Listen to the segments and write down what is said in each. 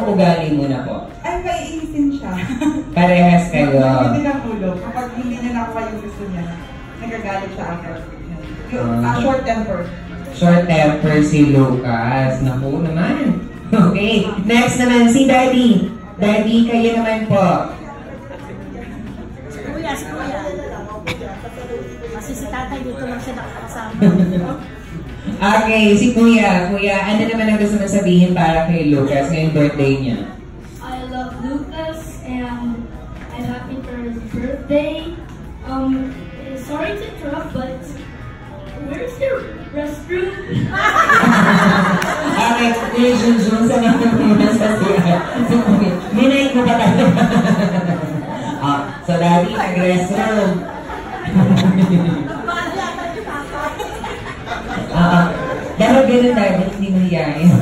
Anong ugali muna po? Ay, maiinisin siya. Parehas kayo. Hindi na hulog. Kapag hindi niya nakuha yung gusto niya, nagagalit siya agad. Short temper. Short temper si Lucas. Naku naman. Okay. Next naman si Daddy. Daddy, kayo naman po. Kuya. Kasi si tatay dito lang siya nakakasama. Okay, si Kuya. Kuya, ano naman ang gusto mo sabihin para kay Lucas ngayong birthday niya? I love Lucas and I'm happy for his birthday. Sorry to interrupt, but where's your restroom? Okay, Junjun, sa naman muna sa siya. Minay ko pa tayo. So Daddy, nag-restroom. Dapat ganun Daddy, hindi mo hiyain.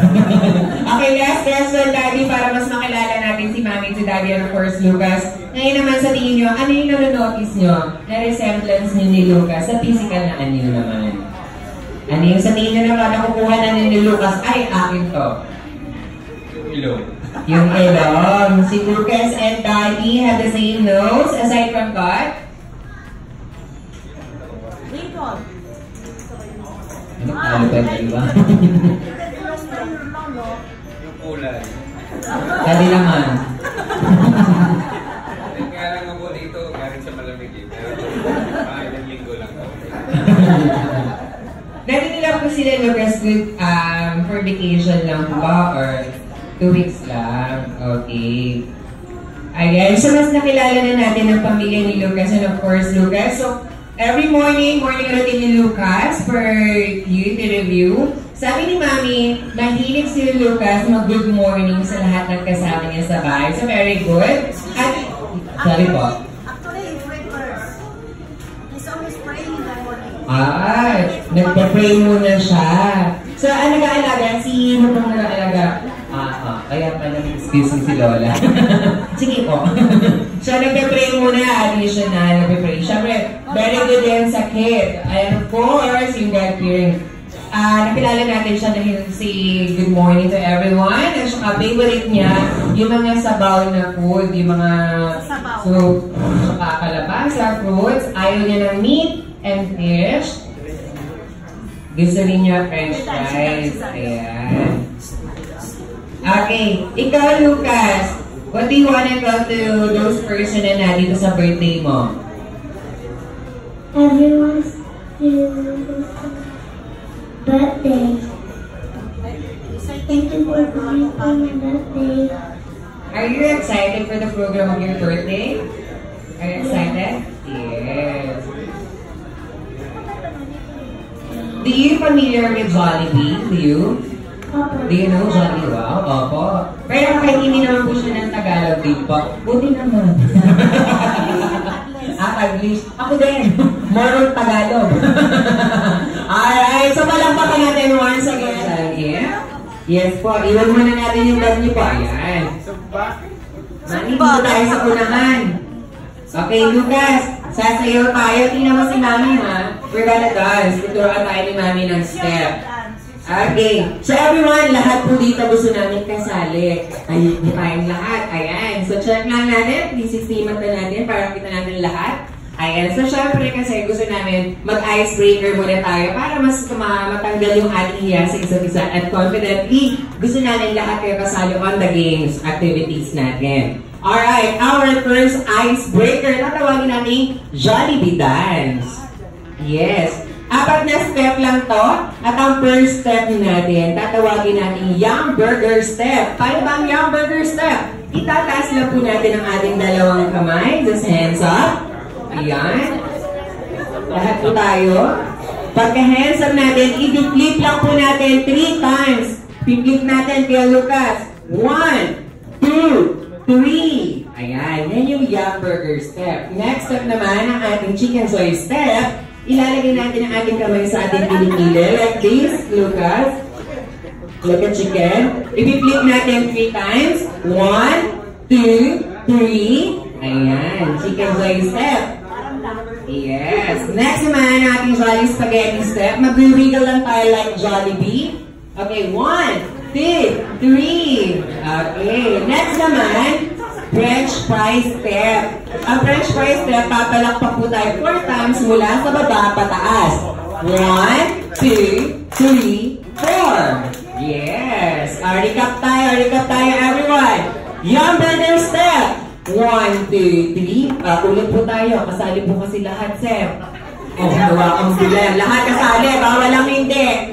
Okay, last question Daddy, para mas makilala natin si Mami, si Daddy, and of course Lucas. Ngayon naman sa tingin nyo, ano yung nanonotice nyo na resemblance nyo ni Lucas sa physical na anyo naman? Ano yung sa tingin nyo naman nakukuha na ni Lucas? Ay, akin to. Yung ilong. Yung ilong. Si Lucas and Daddy have the same nose aside from that. Lincoln. Ano talo ba yung iba? Yung kulay. Daddy naman. Kaya lang ako dito, galing sa malamig eh. Pero ilang linggo lang ako. Nandito lang po sila Lucas for vacation lang ba? Or 2 weeks lang? Okay. Ayan. So, mas nakilala na natin ang pamilya ni Lucas and of course, Lucas. So, every morning routine ni Lucas for you to review. Sabi ni Mami, mahilig si Lucas mag-good morning sa lahat ng kasama niya sa bahay. So, very good. At, sorry po. Actually, he prayed first. He's always praying in the morning. Nagpa-pray muna siya. So, nag-aalaga? Si mo bang nag-aalaga? Kaya pala excuse si Lola. Sige po. So, nagpa-pray muna, additional, nagpa-pray. Siyempre, very good din sa kid. And of course, yung God-fearing. Nakilala natin siya dahil si good morning to everyone. At saka favorite niya, yung mga sabaw na food, yung mga soup, saka kalabasa, fruits. Ayaw niya ng meat and fish. Gusto rin niya french fries. Ayan. Okay. Ikaw, Lucas, what do you want to tell to those person na nandito sa birthday mo? Everyone's birthday. Thank you for coming on my birthday. Are you excited for the program of your birthday? Are you excited? Yes. Do you familiar with Jollibee? Do you? Do you know Jollibee? Wow, opo. Pero kahit hindi naman po siya ng Tagalog din po. Buti naman. Taglish. Ako din. More on Tagalog. Alright, so palampakan natin once again. Yeah? Yes po, iwan muna natin yung bag niyo po. Ayan. Mani, dito tayo sa unahan. Okay, Lucas, sasayaw tayo. Tingnan mo si Mami ha. We're gonna dance. Tuturuan tayo ni Mami ng step. Okay. So everyone, lahat po dito gusto namin kasali. Ayun po tayong lahat. Ayan. So check lang natin. 360 mata natin para kita natin lahat. Ayan. So syempre kasi gusto namin mag-icebreaker muna tayo para mas matanggal yung ating hiya sa isa't isa. At confidently, gusto namin lahat kayo kasali on the games, activities natin. Alright. Our first icebreaker, tatawagin natin Jollibee Dance. Yes. 4 na step lang to. At ang first step natin, tatawagin natin Yum Burger Step. Paano ba ang Yum Burger Step? Itataas lang po natin ang ating dalawang kamay. Just hands up. Ayan. Lahat po tayo. Pagka-hands up natin, i-flip lang po natin 3 times. I-flip natin kay Lucas. 1, 2, 3. Ayan. Yan yung Yum Burger Step. Next step naman, ang ating Chicken Soy Step. Ilalagay natin ang ating kamay sa ating kilikili. Like this, Lucas. Like a chicken. I-flip natin 3 times. 1, 2, 3. Ayan. Chicken soy step. Yes. Next naman, ang ating Jolly Spaghetti Step. Mag-wiggle lang tayo like Jollibee. Okay, 1, 3. Okay. Next naman, French fries step. Ang French fries step, papalakpak po tayo 4 times mula sa baba pataas. 1, 2, 3, 4. Yes. Recap tayo everyone. Yum burger step. 1, 2, 3. Ulit po tayo. Kasali po kasi lahat, Sir. Oh, ang bilang. Lahat kasali. Bawal lang hindi.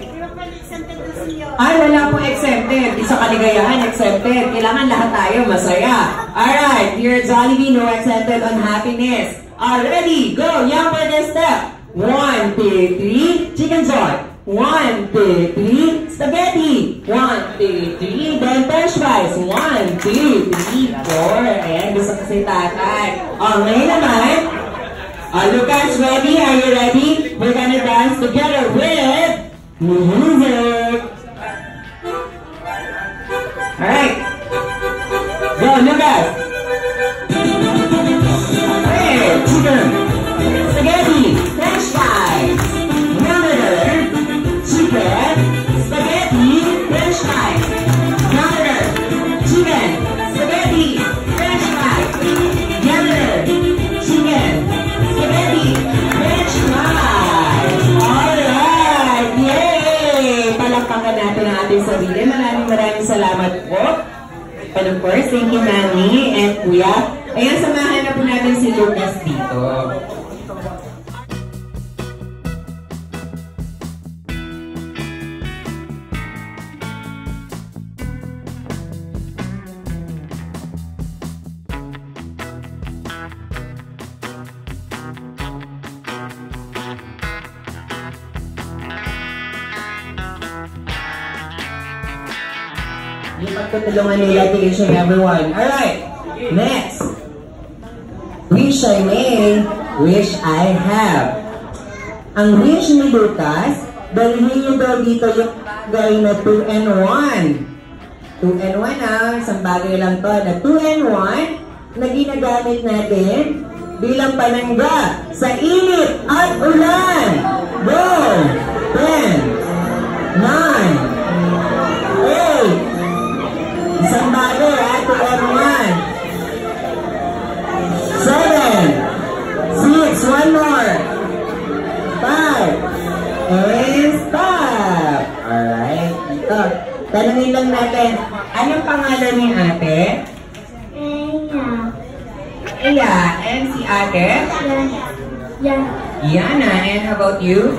Ay, wala pong exempted. Isa kaligayahan, exempted. Kailangan lahat tayo masaya. Alright, dear Jollibee, no exempted on happiness. Ready, go! Yum burger step. 1, 2, 3. Chicken joy. 1, 2, 3. Spaghetti. 1, 2, 3. Then French fries. 1, 2, 3, 4. Ayan, gusto ko si tatay. Ngayon naman, Lucas, ready? Are you ready? We're gonna dance together with music. Alright. Go, Lucas. Hey, chicken. Spaghetti. French fries. Hamburger. Chicken. Spaghetti. French fries. Hamburger. Chicken. Spaghetti. French fries. Hamburger. Chicken. Spaghetti. French fries. Alright. Yay! Palakpakan natin ang ating sarili. Maraming salamat po. And of course, thank you, Mami and Kuya. Ayan, samahan na po natin si Lucas dito. Yung pagtutulungan nila, tingin everyone. Alright, next. Wish I may, wish I have. Ang wish ni Lucas, dalhin niyo daw dito yung bagay na 2 and 1. 2 and 1 isang bagay lang to na 2 and 1 na ginagamit natin bilang panangga sa init at ulan. Go! 10, 9, 8, isang bagay, 2 and 1. 7, 6, one more. 5, and stop. Alright, ito. Tanungin lang natin, anong pangalan ni ate? Ella. And si ate? Yana. And how about you?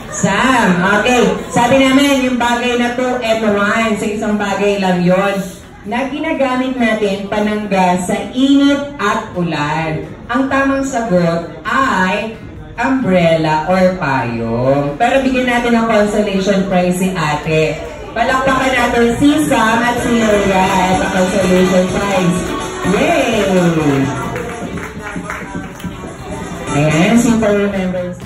Sam. Okay. Sabi namin, yung bagay na to, eto man, sa isang bagay lang yon na ginagamit natin panangga sa init at ulan. Ang tamang sagot ay umbrella or payong. Pero bigyan natin ng consolation prize si ate. Palakpakan natin si Sam at si Loria sa consolation prize. Yay! Ayan, simple remembrance.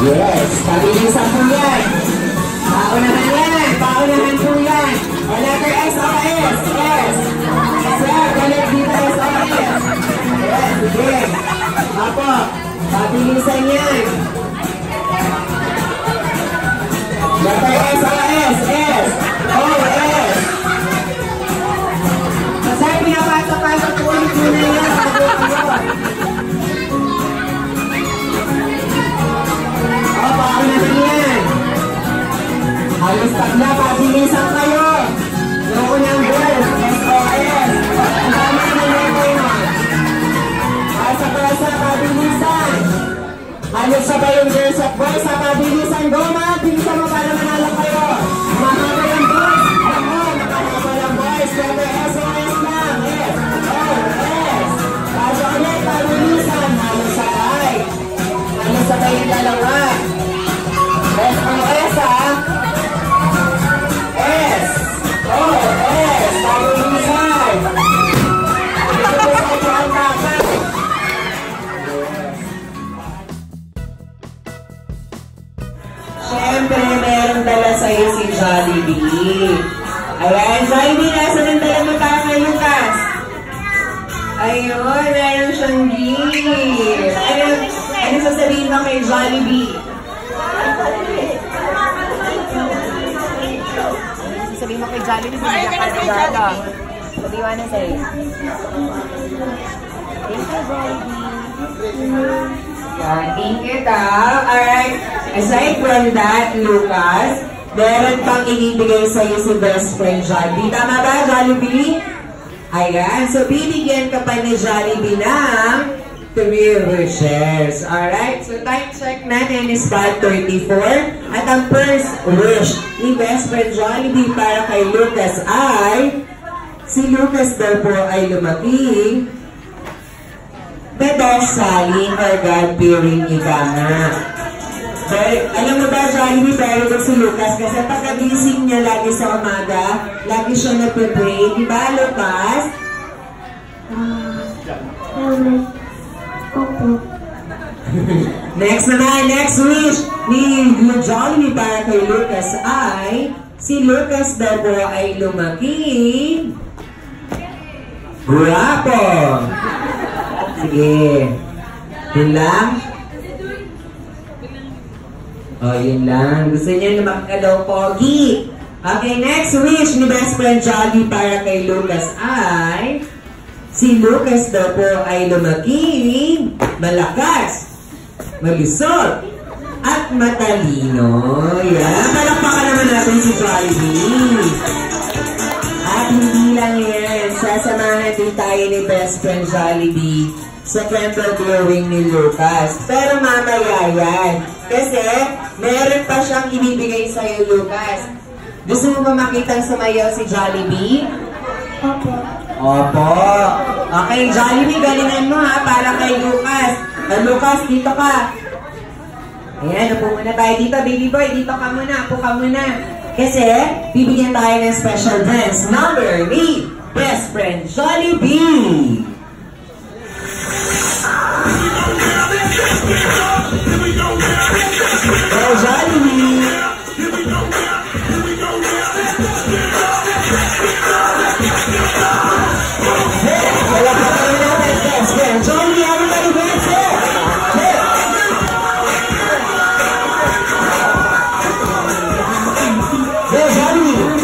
Yes, pabilisan po yan. Paunahan yan. Paunahan po yan. O letter S o S. S. Sir, balik dito S o S. Yes, sige. Apo, pabilisan yan. Letter S o S. S. O S. Kasi pinapasok-pasok po ulit muna yan. Halos na, pabilisan kayo. Yung unang girls, SOS. Ang dami na letter yun. Pasa-pasa, pabilisan. Halos sabay yung girls at boys, sa pabilisan. Go, ma, bilisan mo para manalo kayo. Mahaba yung boys. Ako, nakahaba yung boys. Letter SOS lang. SOS. Pasa ulit, pabilisan. Halos sabay. Halos sabay yung dalawa. SOS, ha? Siyempre, meron dala sa'yo si Jollibee. Ayan, Jollibee, nasa ng dala mo tayo kay Lucas? Ayun, meron siyang gift. Ano sasabihin mo kay Jollibee? Sabihin mo kay Jollibee, binigyan ka ng regalo. What do you wanna say? Thank you, Jollibee. Thank you, Tal. Alright, aside from that, Lucas, meron pang ibibigay sa'yo si best friend Jollibee. Tama ba, Jollibee? Ayan, so bibigyan ka pa ni Jollibee ng 3 wishes. Alright, so time check natin is 5:34. At ang first wish ni best friend Jollibee para kay Lucas ay si Lucas daw po ay lumaking pedeshaling or God-fearing ika nga. Alam mo ba, Jollibee, pero ito si Lucas kasi pagkagising niya lagi sa umaga, lagi siya nagpe-pray. Diba, Lucas? Next naman, next wish ni Jollibee para kay Lucas ay si Lucas daw po ay lumaking guwapo. Sige. Yun lang? Oh, yun lang. Gusto niya lumaki ka daw, pogi. Okay, next wish ni best friend Jollibee para kay Lucas ay si Lucas daw po ay lumaking malakas, malusog, at matalino. Yan. Palakpakan naman natin si Jollibee. At hindi lang yan. Sasamahan din tayo ni best friend Jollibee sa candle glowing ni Lucas. Pero mamaya yan. Kasi meron pa siyang ibibigay sa'yo, Lucas. Gusto mo ba makitang sumayaw si Jollibee? Opo. Opo. Okay, Jollibee, galingan mo ha, para kay Lucas. Lucas, dito ka. Ayan, upo muna tayo dito, baby boy. Dito ka muna, upo ka muna. Kasi, bibigyan tayo ng special dance number ni best friend Jollibee. Go, Jollibee! Wala pa tayo natin, best friend Jollibee! Everybody dance it! Go, Jollibee!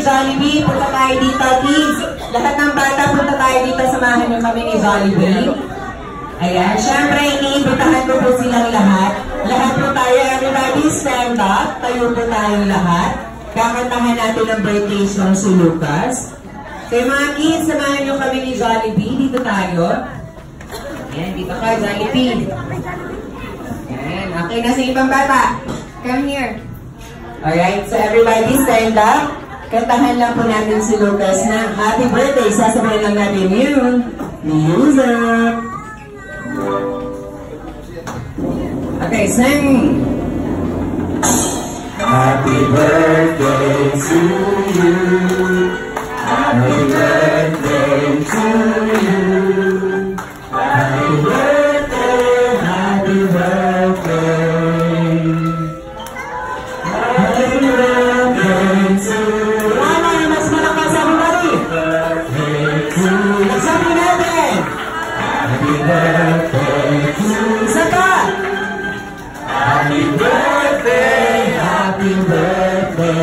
Jollibee, punta tayo dito, please. Lahat ng bata, punta tayo dito, samahan nyo kami ni Jollibee. Ayan, syempre, iniimbitahan ko po silang lahat. Lahat po tayo, everybody stand up. Tayo po tayong lahat. Kakantahan natin ang birthday song si Lucas. Kaya mga kids, samahan nyo kami ni Jollibee. Dito tayo. Ayan, dito ka, Jollibee. Ayan, okay na sa ibang bata. Come here. Alright, so everybody stand up. Kantahan lang po natin si Lucas na happy birthday. Sasabihin lang natin yun. Music. Okay, sing. Happy birthday to you. Happy birthday to you. Happy birthday, happy birthday. Happy birthday to you. Happy birthday, happy birthday.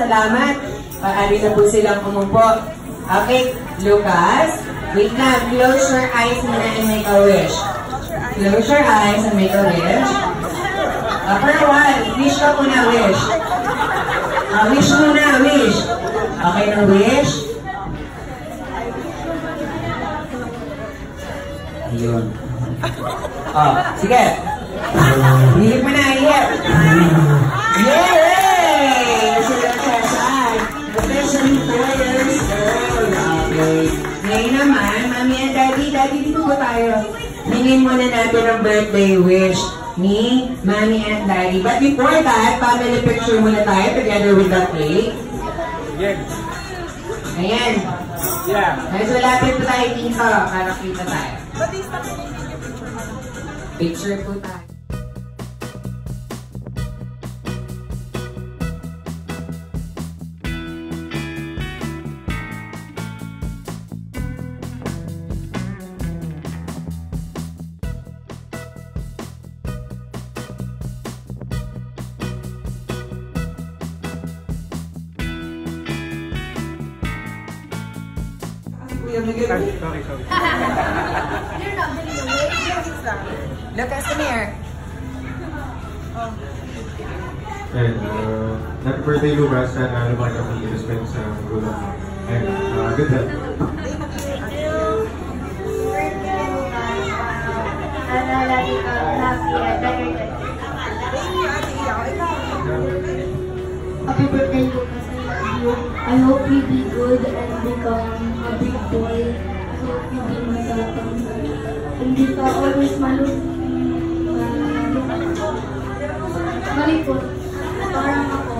salamat. Paari na po silang umupo. Okay, Lucas. Wait lang. Close your eyes muna and make a wish. Close your eyes and make a wish. For a while, wish ka muna, wish. Wish muna, wish. Okay na wish. Ayun. Sige. Hihip mo na, hihip. Yay! Sila Cesar. Officially 4 years old. Okay. Ngayon naman, Mami and Daddy, dito po tayo. Hingin muna natin ang birthday wish ni Mami and Daddy. But before that, family picture muna tayo together with the cake. Yes. Ayan. Yeah. Guys, malapit po tayo dito para kita tayo. Picture po tayo. Lucas, come here. And happy birthday, Lucas, and lumaki kami respect sa magulang mo. And good health. Happy birthday, Lucas. I hope you be good and become a big boy. I hope you be matapang. Hindi ka always malipot. Parang ako.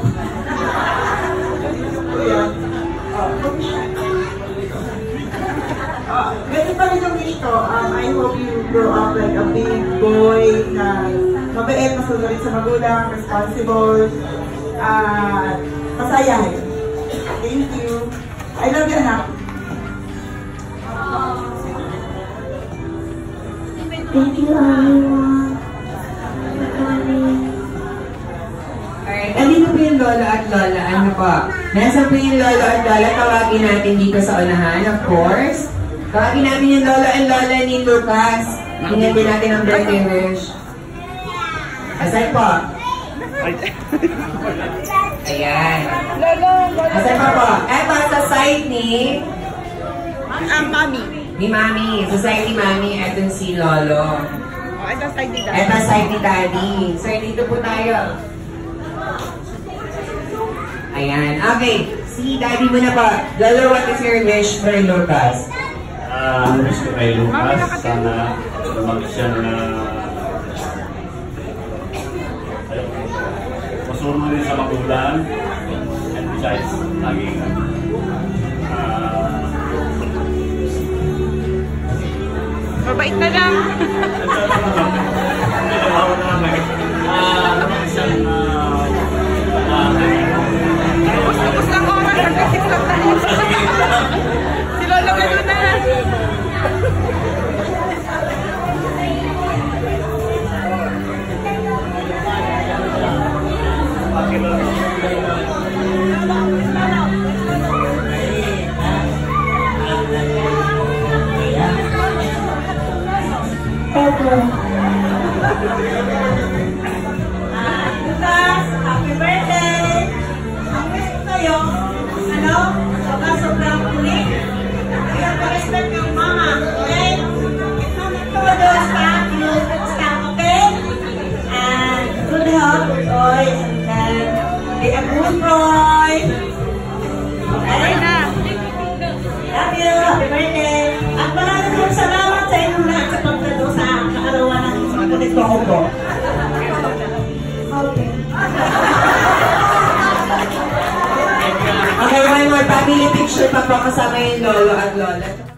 Ganito pa rin yung wish ko. I hope you grow up like a big boy na mabait, masunod sa magulang, responsible, masayahin. Thank you. I love you, anak. Thank you, everyone. Alright, andito po yung lolo at lola. Ano po? Nasa po yung lolo at lola. Tawagin natin dito sa unahan, of course. Tawagin natin yung lolo and lola ni Lucas. Tingnan din natin ang birthday wish. Asay po. Ayan. Asay pa po. Eto, sa side ni... Mami. Ni Mami. Sa side ni Mami, eto si Lolo. Ito side ni Daddy. Eto side ni Daddy. So, dito po tayo. Ayan. Okay. Si Daddy muna po. Lolo, what is your wish for Lucas? Wish ko kay Lucas, sana lumaki siya na masunod din sa magulang, and besides, laging Mabait na lang. Tapos lang oras, nagkasip lang tayo. Si Lolo gano'n na. Lucas, happy birthday! Ang wish ko sa'yo, sobrang kulit. Kaya pa-respect yung mama, okay? Todos ka, inulit ka, okay? And good health, boy, and be a good boy. Okay? Love you, happy birthday! At maraming salamat sa inyong lahat sa pagdalo sa kaarawan ng isang kulit ko ako. Okay, one more family picture pa po kasama yung Lolo at Lola.